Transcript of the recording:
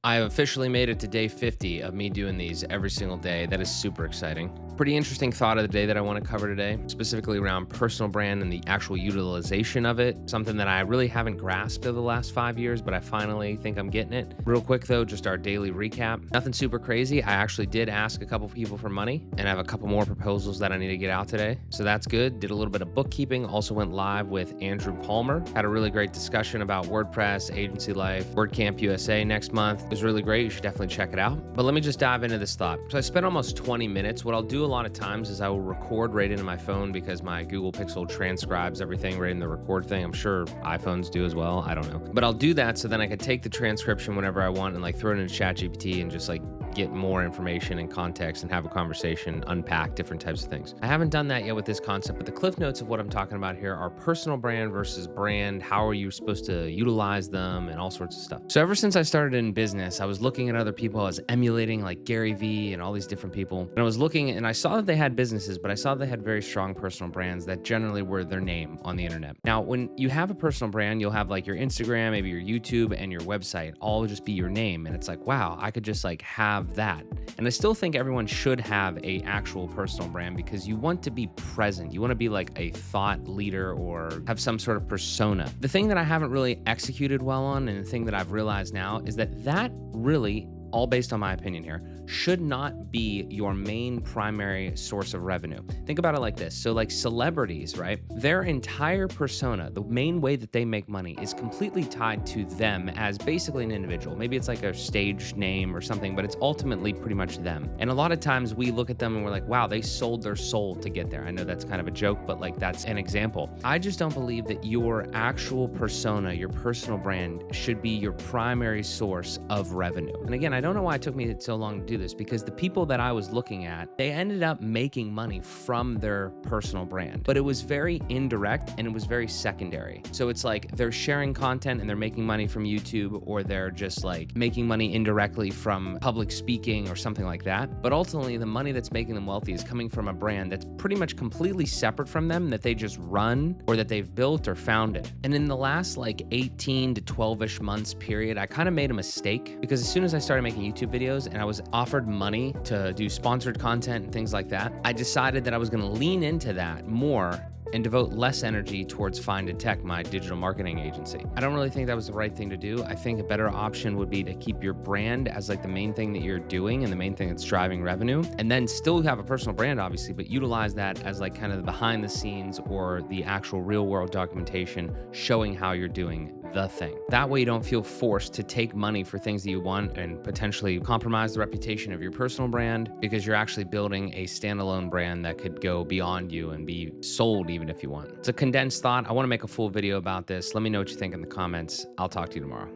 I have officially made it to day 50 of me doing these every single day. That is super exciting. Pretty interesting thought of the day that I want to cover today, specifically around personal brand and the actual utilization of it. Something that I really haven't grasped over the last 5 years, but I finally think I'm getting it. Real quick though, just our daily recap. Nothing super crazy. I actually did ask a couple people for money and I have a couple more proposals that I need to get out today. So that's good. Did a little bit of bookkeeping. Also went live with Andrew Palmer. Had a really great discussion about WordPress, agency life, WordCamp USA next month. It was really great. You should definitely check it out. But let me just dive into this thought. So I spent almost 20 minutes. What I'll do a lot of times is I will record right into my phone because my Google Pixel transcribes everything right in the record thing. I'm sure iPhones do as well. I don't know. But I'll do that so then I could take the transcription whenever I want and like throw it into ChatGPT and just like get more information and context and have a conversation, unpack different types of things. I haven't done that yet with this concept, but the cliff notes of what I'm talking about here are personal brand versus brand. How are you supposed to utilize them and all sorts of stuff. So ever since I started in business, I was looking at other people. I was emulating like Gary Vee and all these different people. And I was looking and I saw that they had businesses, but I saw they had very strong personal brands that generally were their name on the internet. Now, when you have a personal brand, you'll have like your Instagram, maybe your YouTube and your website all just be your name. And it's like, wow, I could just like have that. And I still think everyone should have a actual personal brand because you want to be present. You want to be like a thought leader or have some sort of persona. The thing that I haven't really executed well on and the thing that I've realized now is that really, all based on my opinion here, should not be your main primary source of revenue. Think about it like this. So like celebrities, right? Their entire persona, the main way that they make money is completely tied to them as basically an individual. Maybe it's like a stage name or something, but it's ultimately pretty much them. And a lot of times we look at them and we're like, wow, they sold their soul to get there. I know that's kind of a joke, but like that's an example. I just don't believe that your actual persona, your personal brand should be your primary source of revenue. And again, I don't know why it took me so long to do this because the people that I was looking at, they ended up making money from their personal brand, but it was very indirect and it was very secondary. So it's like they're sharing content and they're making money from YouTube, or they're just like making money indirectly from public speaking or something like that. But ultimately, the money that's making them wealthy is coming from a brand that's pretty much completely separate from them, that they just run or that they've built or founded. And in the last like 18 to 12-ish months period, I kind of made a mistake because as soon as I started making YouTube videos and I was offered money to do sponsored content and things like that, I decided that I was going to lean into that more and devote less energy towards Find a Tech, my digital marketing agency. I don't really think that was the right thing to do. I think a better option would be to keep your brand as like the main thing that you're doing and the main thing that's driving revenue, and then still have a personal brand, obviously, but utilize that as like kind of the behind the scenes or the actual real world documentation showing how you're doing the thing. That way you don't feel forced to take money for things that you want and potentially compromise the reputation of your personal brand because you're actually building a standalone brand that could go beyond you and be sold even if you want. It's a condensed thought. I want to make a full video about this. Let me know what you think in the comments. I'll talk to you tomorrow.